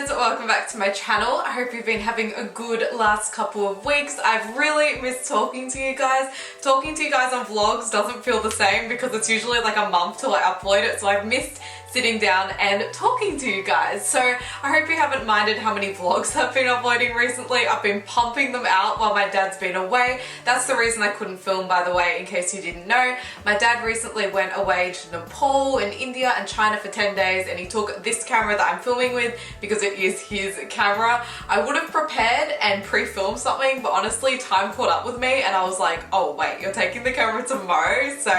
friends, welcome back to my channel. I hope you've been having a good last couple of weeks. I've really missed talking to you guys. Talking to you guys on vlogs doesn't feel the same because it's usually like a month till I upload it, so I've missed sitting down and talking to you guys. So I hope you haven't minded how many vlogs I've been uploading recently. I've been pumping them out while my dad's been away. That's the reason I couldn't film, by the way, in case you didn't know. My dad recently went away to Nepal and India and China for 10 days and he took this camera that I'm filming with because it is his camera. I would have prepared and pre-filmed something, but honestly time caught up with me and I was like, oh wait, you're taking the camera tomorrow? So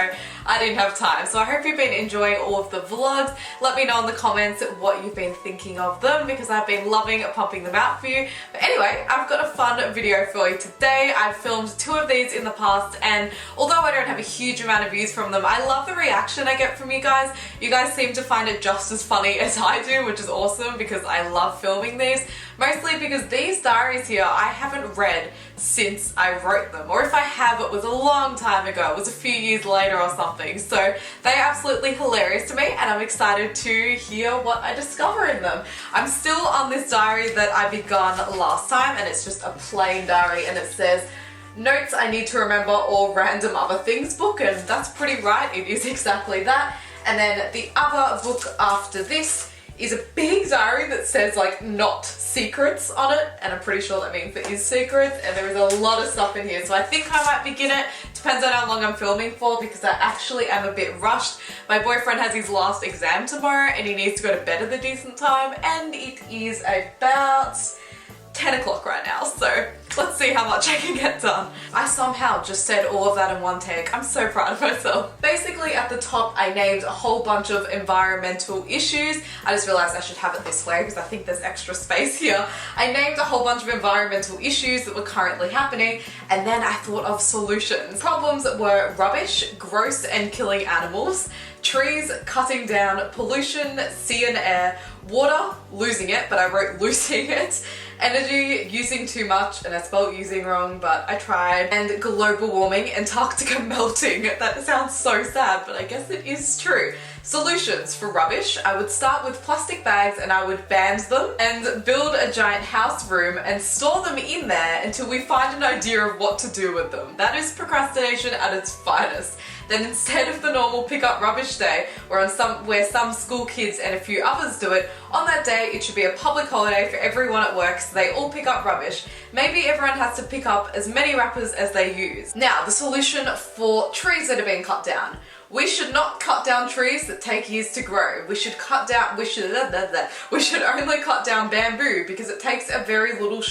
I didn't have time. So I hope you've been enjoying all of the vlogs. Let me know in the comments what you've been thinking of them because I've been loving pumping them out for you. But anyway, I've got a fun video for you today. I've filmed 2 of these in the past and although I don't have a huge amount of views from them, I love the reaction I get from you guys. You guys seem to find it just as funny as I do, which is awesome because I love filming these. Mostly because these diaries here I haven't read since I wrote them, or if I have, it was a long time ago. It was a few years later or something. So they're absolutely hilarious to me and I'm excited to hear what I discover in them. I'm still on this diary that I begun last time and it's just a plain diary and it says notes I need to remember or random other things book, and that's pretty right, it is exactly that. And then the other book after this is a big diary that says like not secrets on it, and I'm pretty sure that means it is secrets, and there is a lot of stuff in here, so I think I might begin it. Depends on how long I'm filming for because I actually am a bit rushed. My boyfriend has his last exam tomorrow and he needs to go to bed at a decent time and it is about 10 o'clock right now, so let's see how much I can get done. I somehow just said all of that in one take. I'm so proud of myself. Basically at the top I named a whole bunch of environmental issues. I just realized I should have it this way because I think there's extra space here. I named a whole bunch of environmental issues that were currently happening and then I thought of solutions. Problems were rubbish, gross and killing animals, trees cutting down, pollution, sea and air, water, losing it, but I wrote losing it, energy, using too much, and I spelled using wrong, but I tried, and global warming, Antarctica melting. That sounds so sad, but I guess it is true. Solutions for rubbish. I would start with plastic bags and I would band them and build a giant house room and store them in there until we find an idea of what to do with them. That is procrastination at its finest. Then instead of the normal pick up rubbish day where some school kids and a few others do it, on that day it should be a public holiday for everyone at work so they all pick up rubbish. Maybe everyone has to pick up as many wrappers as they use. Now, the solution for trees that are being cut down. We should not cut down trees that take years to grow. We should only cut down bamboo because it takes a very little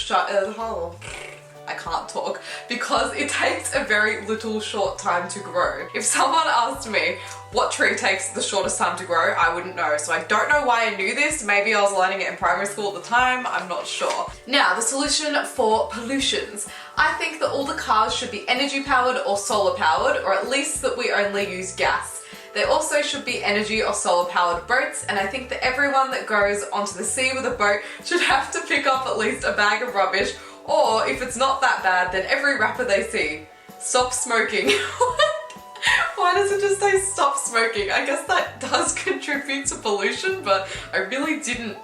I can't talk because it takes a very little short time to grow. If someone asked me what tree takes the shortest time to grow, I wouldn't know. So I don't know why I knew this. Maybe I was learning it in primary school at the time. I'm not sure. Now, the solution for pollutions. I think that all the cars should be energy powered or solar powered, or at least that we only use gas. There also should be energy or solar powered boats, and I think that everyone that goes onto the sea with a boat should have to pick up at least a bag of rubbish, or if it's not that bad, then every wrapper they see. Stop smoking. Why does it just say stop smoking? I guess that does contribute to pollution, but I really didn't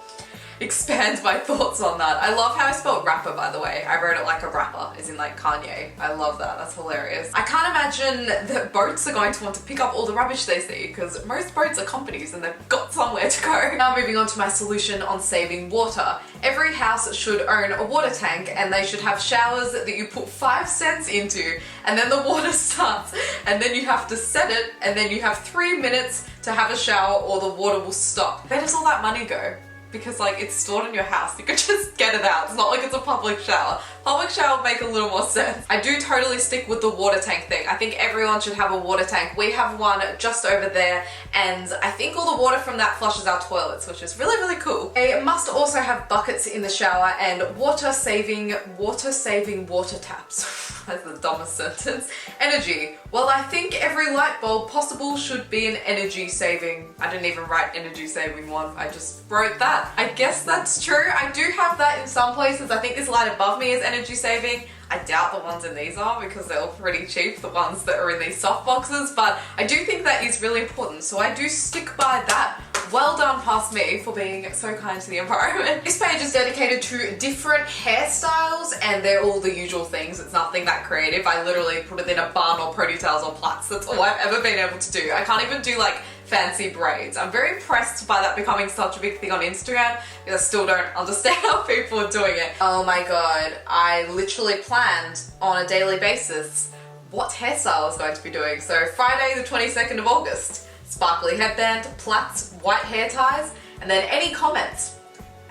expand my thoughts on that. I love how I spelled rapper, by the way. I wrote it like a rapper, as in like Kanye. I love that, that's hilarious. I can't imagine that boats are going to want to pick up all the rubbish they see because most boats are companies and they've got somewhere to go. Now moving on to my solution on saving water. Every house should own a water tank and they should have showers that you put 5 cents into and then the water starts and then you have to set it and then you have 3 minutes to have a shower or the water will stop. Where does all that money go? Because like it's stored in your house, you could just get it out. It's not like it's a public shower. Public shower would make a little more sense. I do totally stick with the water tank thing. I think everyone should have a water tank. We have one just over there and I think all the water from that flushes our toilets, which is really, really cool. They must also have buckets in the shower and water saving water taps. That's the dumbest sentence. Energy. Well, I think every light bulb possible should be an energy saving. I didn't even write energy saving one. I just wrote that. I guess that's true. I do have that in some places. I think this light above me is energy saving. I doubt the ones in these are because they're all pretty cheap, the ones that are in these soft boxes, but I do think that is really important. So I do stick by that well done past me for being so kind to the environment. This page is dedicated to different hairstyles and they're all the usual things. It's nothing that creative. I literally put it in a bun or ponytails or plaits. That's all I've ever been able to do. I can't even do like fancy braids. I'm very impressed by that becoming such a big thing on Instagram because I still don't understand how people are doing it. Oh my god, I literally planned on a daily basis what hairstyle I was going to be doing. So Friday the 22nd of August, sparkly headband, plaits, white hair ties, and then any comments.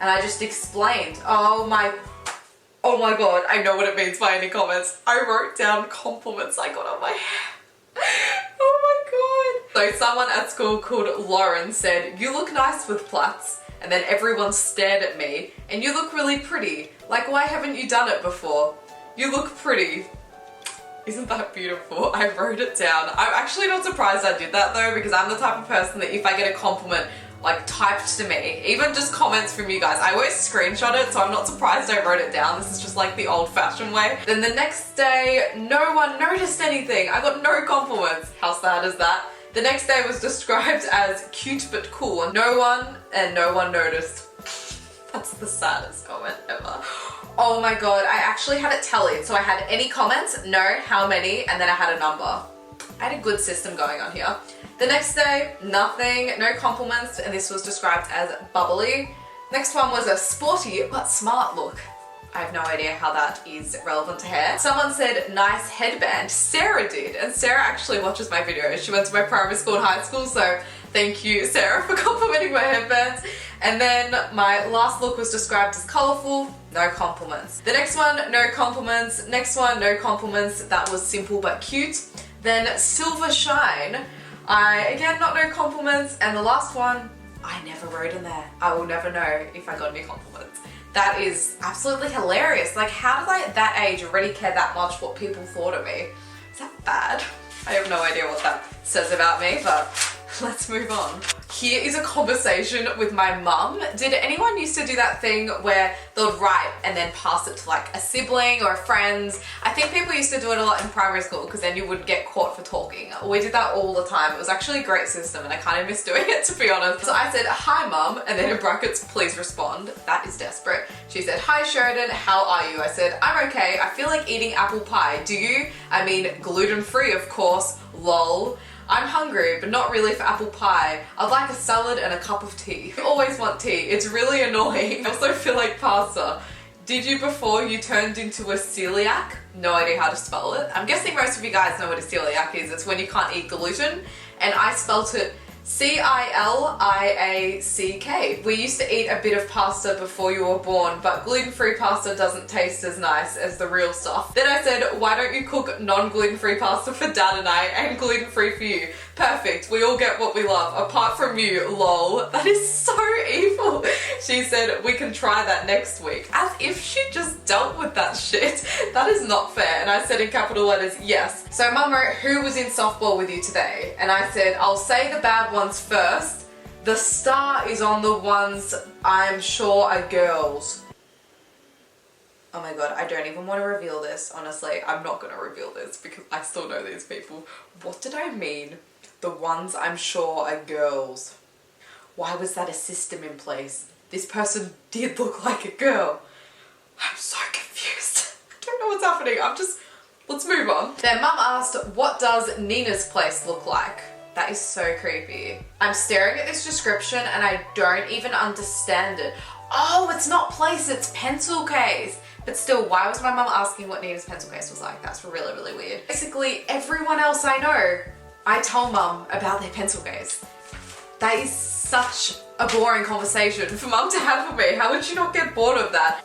And I just explained, oh my god, I know what it means by any comments. I wrote down compliments I got on my hair. Oh my god. So someone at school called Lauren said, "You look nice with plaits." And then everyone stared at me, "And you look really pretty. Like, why haven't you done it before? You look pretty." Isn't that beautiful? I wrote it down. I'm actually not surprised I did that though, because I'm the type of person that if I get a compliment like typed to me, even just comments from you guys, I always screenshot it, so I'm not surprised I wrote it down. This is just like the old-fashioned way. Then the next day, no one noticed anything. I got no compliments. How sad is that? The next day was described as cute but cool. No one noticed. That's the saddest comment ever. Oh my god, I actually had it tallied. So I had any comments, no, how many, and then I had a number. I had a good system going on here. The next day, nothing, no compliments, and this was described as bubbly. Next one was a sporty but smart look. I have no idea how that is relevant to hair. Someone said nice headband. Sarah did, and Sarah actually watches my videos. She went to my primary school and high school, so thank you, Sarah, for complimenting my headbands. And then my last look was described as colourful, no compliments. The next one, no compliments. Next one, no compliments. That was simple but cute. Then silver shine. Again, not no compliments. And the last one, I never wrote in there. I will never know if I got any compliments. That is absolutely hilarious. Like, how did I at that age already care that much what people thought of me? Is that bad? I have no idea what that says about me, but let's move on. Here is a conversation with my mum. Did anyone used to do that thing where they would write and then pass it to like a sibling or a friend? I think people used to do it a lot in primary school because then you wouldn't get caught for talking. We did that all the time. It was actually a great system and I kind of miss doing it, to be honest. So I said, "Hi mum," and then in brackets, "Please respond." That is desperate. She said, "Hi Sheridan, how are you?" I said, "I'm okay. I feel like eating apple pie. Do you?" I mean, gluten-free, of course. Lol. "I'm hungry, but not really for apple pie. I'd like a salad and a cup of tea." You always want tea. It's really annoying. I also feel like pasta. "Did you before you turned into a celiac?" No idea how to spell it. I'm guessing most of you guys know what a celiac is. It's when you can't eat gluten, and I spelt it C-I-L-I-A-C-K. We used to eat a bit of pasta before you were born, but gluten-free pasta doesn't taste as nice as the real stuff. Then I said, "Why don't you cook non-gluten-free pasta for Dad and I, and gluten-free for you? Perfect, we all get what we love, apart from you, lol." That is so evil. She said, "We can try that next week." As if she just dealt with that shit. That is not fair. And I said in capital letters, "Yes." So mum wrote, "Who was in softball with you today?" And I said, "I'll say the bad ones first. The star is on the ones I'm sure are girls." Oh my god, I don't even want to reveal this, honestly. I'm not going to reveal this because I still know these people. What did I mean? The ones I'm sure are girls. Why was that a system in place? This person did look like a girl. I'm so confused. I don't know what's happening. Let's move on. Then mum asked, "What does Nina's place look like?" That is so creepy. I'm staring at this description and I don't even understand it. Oh, it's not place, it's pencil case. But still, why was my mum asking what Nina's pencil case was like? That's really, really weird. Basically, everyone else I know, I tell mum about their pencil case. That is such a boring conversation for mum to have with me. How would you not get bored of that?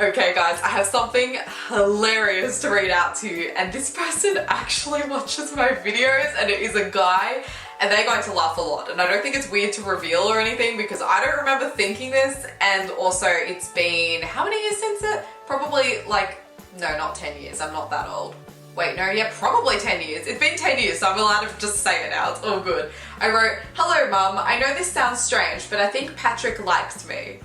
Okay guys, I have something hilarious to read out to you, and this person actually watches my videos, and it is a guy, and they're going to laugh a lot. And I don't think it's weird to reveal or anything because I don't remember thinking this, and also it's been, how many years since it? Probably like, no, not 10 years, I'm not that old. Wait, no, yeah, probably 10 years. It's been 10 years, so I'm allowed to just say it now. It's all good. I wrote, "Hello mum, I know this sounds strange, but I think Patrick likes me."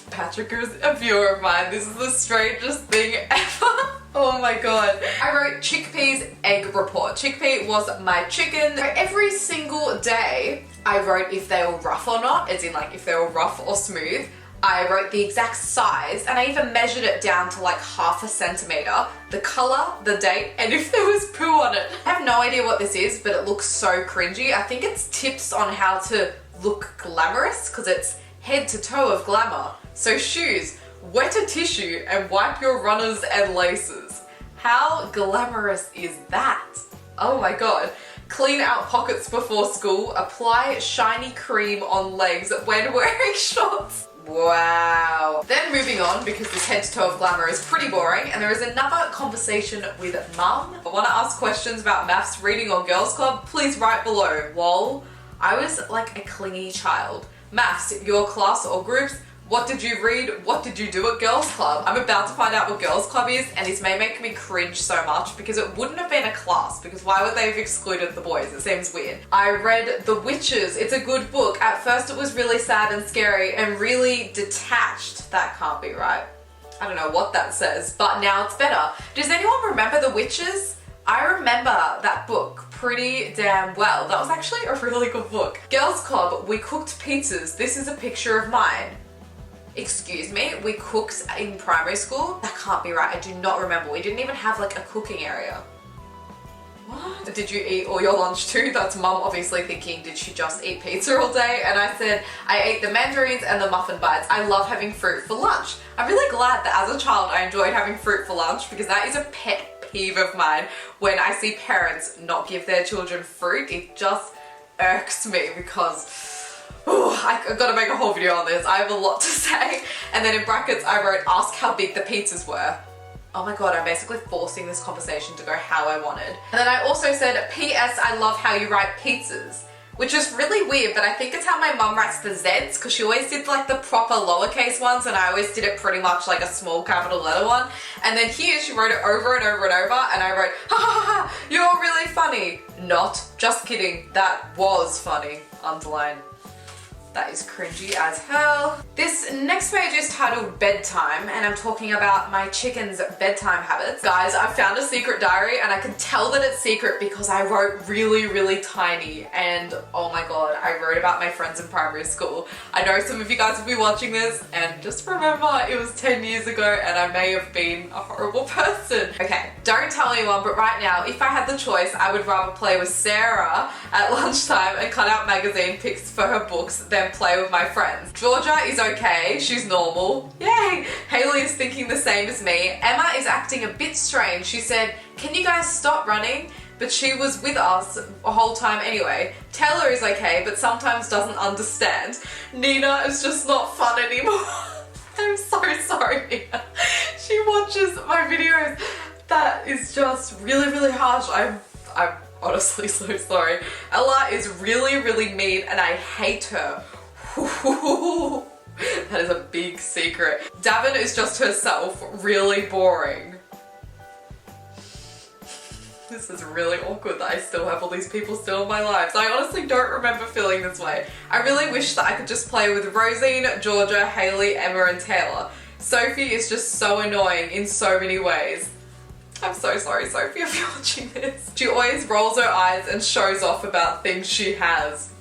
Patrick is a viewer of mine. This is the strangest thing ever. Oh my god. I wrote chickpeas egg report. Chickpea was my chicken. So every single day I wrote if they were rough or not, as in like if they were rough or smooth. I wrote the exact size and I even measured it down to like 1/2 centimeter, the color, the date, and if there was poo on it. I have no idea what this is, but it looks so cringy. I think it's tips on how to look glamorous because it's head to toe of glamour. So shoes, wet a tissue and wipe your runners and laces. How glamorous is that? Oh my god. Clean out pockets before school, apply shiny cream on legs when wearing shorts. Wow. Then moving on, because this head to toe of glamour is pretty boring, and there is another conversation with mum. If I want to ask questions about maths, reading, or girls club, please write below. Lol. I was like a clingy child. Maths, your class or groups, what did you read? What did you do at girls club? I'm about to find out what girls club is, and this may make me cringe so much because it wouldn't have been a class, because why would they have excluded the boys? It seems weird. I read The Witches. It's a good book. At first it was really sad and scary and really detached. That can't be right. I don't know what that says, but now it's better. Does anyone remember The Witches? I remember that book pretty damn well. That was actually a really good book. Girls club, we cooked pizzas. This is a picture of mine. Excuse me, we cooked in primary school? That can't be right. I do not remember. We didn't even have like a cooking area. What? Did you eat all your lunch too? That's mum obviously thinking, did she just eat pizza all day? And I said, I ate the mandarins and the muffin bites. I love having fruit for lunch. I'm really glad that as a child I enjoyed having fruit for lunch, because that is a pet peeve of mine. When I see parents not give their children fruit, it just irks me because I've got to make a whole video on this. I have a lot to say. And then in brackets I wrote, ask how big the pizzas were. Oh my god, I'm basically forcing this conversation to go how I wanted. And then I also said, P.S. I love how you write pizzas. Which is really weird, but I think it's how my mum writes the Z's, because she always did like the proper lowercase ones and I always did it pretty much like a small capital letter one. And then here she wrote it over and over and over, and I wrote, ha ha ha, you're really funny. Not, just kidding, that was funny. Underline. That is cringy as hell. This next page is titled Bedtime, and I'm talking about my chicken's bedtime habits. Guys, I found a secret diary, and I can tell that it's secret because I wrote really, really tiny, and oh my god, I wrote about my friends in primary school. I know some of you guys will be watching this, and just remember, it was 10 years ago, and I may have been a horrible person. Okay, don't tell anyone, but right now, if I had the choice, I would rather play with Sarah at lunchtime and cut out magazine pics for her books than play with my friends. Georgia is okay, she's normal. Yay! Haley is thinking the same as me. Emma is acting a bit strange. She said, can you guys stop running? But she was with us the whole time anyway. Taylor is okay, but sometimes doesn't understand. Nina is just not fun anymore. I'm so sorry, Nina. She watches my videos. That is just really, really harsh. I'm honestly so sorry. Ella is really, really mean and I hate her. That is a big secret. Davin is just herself, really boring. This is really awkward that I still have all these people still in my lives. I honestly don't remember feeling this way. I really wish that I could just play with Rosine, Georgia, Haley, Emma and Taylor. Sophie is just so annoying in so many ways. I'm so sorry, Sophie, if you're watching this. She always rolls her eyes and shows off about things she has.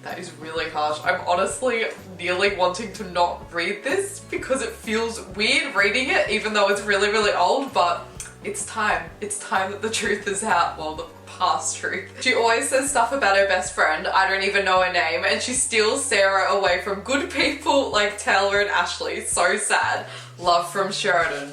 That is really harsh. I'm honestly nearly wanting to not read this because it feels weird reading it, even though it's really, really old, but it's time. It's time that the truth is out. Well, the past truth. She always says stuff about her best friend. I don't even know her name, and she steals Sarah away from good people like Taylor and Ashley. So sad. Love from Sheridan.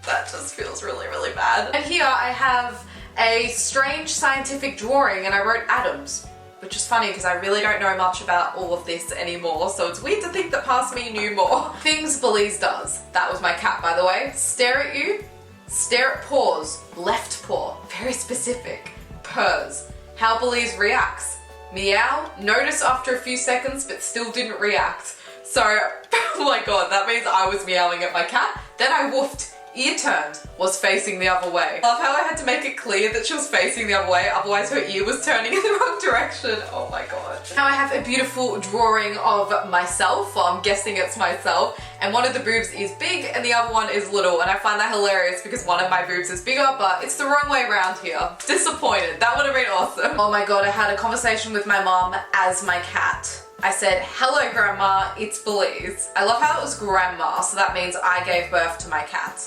That just feels really, really bad. And here I have a strange scientific drawing and I wrote atoms, which is funny because I really don't know much about all of this anymore, so it's weird to think that past me knew more. Things Belize does. That was my cat, by the way. Stare at you, stare at paws, left paw, very specific. Purrs. How Belize reacts. Meow, notice after a few seconds but still didn't react. So, oh my god, that means I was meowing at my cat, then I woofed. ear turned was facing the other way. I love how I had to make it clear that she was facing the other way, otherwise her ear was turning in the wrong direction. Oh my god. Now I have a beautiful drawing of myself, well, I'm guessing it's myself, and one of the boobs is big and the other one is little, and I find that hilarious because one of my boobs is bigger, but it's the wrong way around here. Disappointed. That would have been awesome. Oh my god, I had a conversation with my mom as my cat. I said, hello grandma, it's Belize. I love how it was grandma, so that means I gave birth to my cat.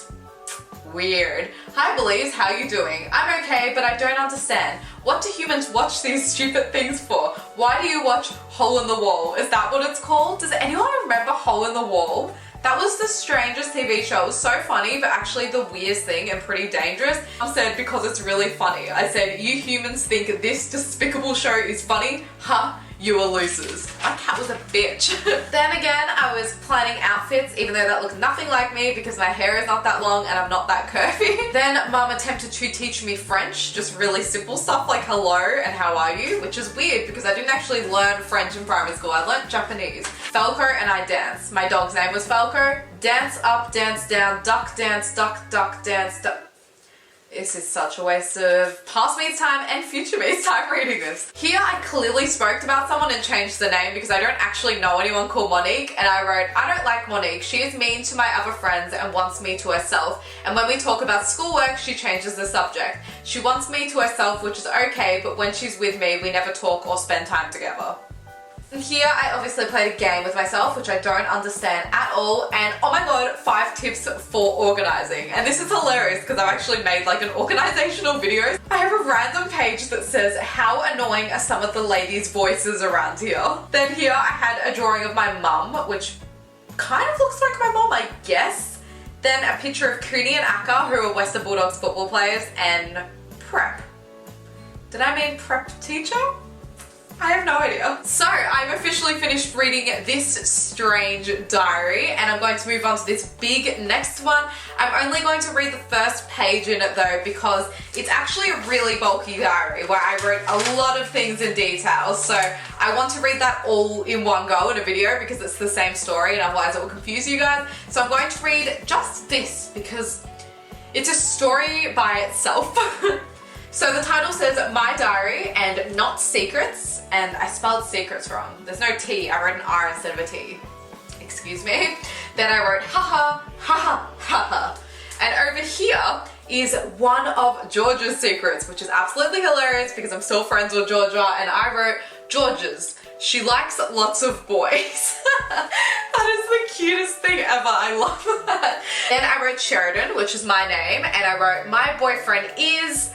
Weird. Hi Belize, how you doing? I'm okay, but I don't understand. What do humans watch these stupid things for? Why do you watch Hole in the Wall? Is that what it's called? Does anyone remember Hole in the Wall? That was the strangest TV show. It was so funny, but actually the weirdest thing and pretty dangerous. I said, because it's really funny. I said, you humans think this despicable show is funny? Huh? You are losers. My cat was a bitch. Then again, I was planning outfits, even though that looked nothing like me because my hair is not that long and I'm not that curvy. Then mum attempted to teach me French, just really simple stuff like hello and how are you, which is weird because I didn't actually learn French in primary school. I learned Japanese. Falco and I danced. My dog's name was Falco. Dance up, dance down, duck dance, duck, duck dance, duck. This is such a waste of past me's time and future me's time reading this. Here I clearly spoke about someone and changed the name because I don't actually know anyone called Monique, and I wrote, I don't like Monique. She is mean to my other friends and wants me to herself, and when we talk about schoolwork she changes the subject. She wants me to herself, which is okay, but when she's with me we never talk or spend time together. And here I obviously played a game with myself, which I don't understand at all, and oh my god, 5 tips for organizing. And this is hilarious because I've actually made like an organizational video. I have a random page that says, how annoying are some of the ladies' voices around here? Then here I had a drawing of my mum, which kind of looks like my mom, I guess. Then a picture of Cooney and Akka, who are Western Bulldogs football players, and prep. Did I mean prep teacher? I have no idea. So I've officially finished reading this strange diary and I'm going to move on to this big next one. I'm only going to read the first page in it though because it's actually a really bulky diary where I wrote a lot of things in detail. So I want to read that all in one go in a video because it's the same story and otherwise it will confuse you guys. So I'm going to read just this because it's a story by itself. So the title says My Diary and Not Secrets, and I spelled secrets wrong. There's no T, I wrote an R instead of a T. Excuse me. Then I wrote haha, haha, haha. And over here is one of Georgia's secrets, which is absolutely hilarious because I'm still friends with Georgia, and I wrote Georgia's. She likes lots of boys. That is the cutest thing ever. I love that. Then I wrote Sheridan, which is my name, and I wrote my boyfriend is...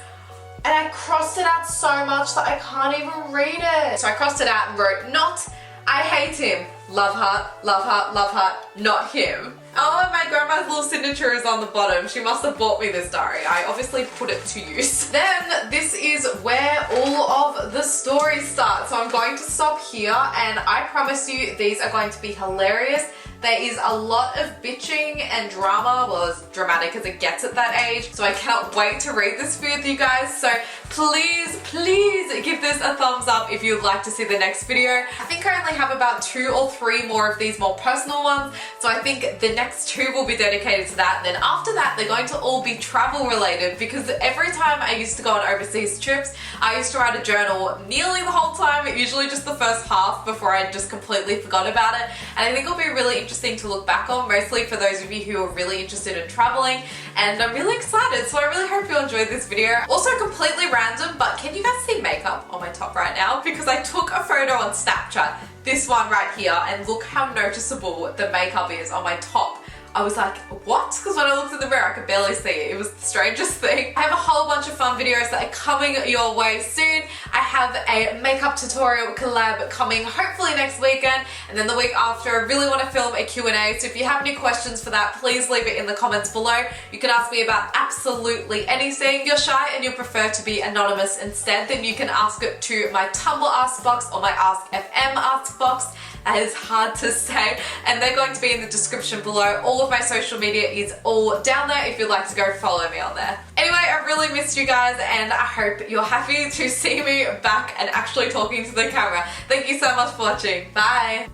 And I crossed it out so much that I can't even read it. So I crossed it out and wrote not, I hate him, love heart, love heart, love heart, not him. Oh, and my grandma's little signature is on the bottom. She must have bought me this diary. I obviously put it to use. Then this is where all of the stories start. So I'm going to stop here and I promise you these are going to be hilarious. There is a lot of bitching and drama, well, as dramatic as it gets at that age, so I cannot wait to read this with you guys. So please, please give this a thumbs up if you'd like to see the next video. I think I only have about 2 or 3 more of these more personal ones, so I think the next 2 will be dedicated to that. And then after that, they're going to all be travel related because every time I used to go on overseas trips, I used to write a journal nearly the whole time, usually just the first half before I just completely forgot about it. And I think it'll be really interesting to look back on, mostly for those of you who are really interested in traveling, and I'm really excited, so I really hope you enjoyed this video. Also completely random, but can you guys see makeup on my top right now? Because I took a photo on Snapchat, this one right here, and look how noticeable the makeup is on my top. I was like, what? Because when I looked in the mirror, I could barely see it. It was the strangest thing. I have a whole bunch of fun videos that are coming your way soon. I have a makeup tutorial collab coming hopefully next weekend, and then the week after I really want to film a Q&A, so if you have any questions for that, please leave it in the comments below. You can ask me about absolutely anything. If you're shy and you prefer to be anonymous instead, then you can ask it to my Tumblr Ask box or my Ask FM Ask box. That is hard to say, and they're going to be in the description below. All of my social media is all down there if you'd like to go follow me on there. Anyway, I really missed you guys and I hope you're happy to see me back and actually talking to the camera. Thank you so much for watching. Bye!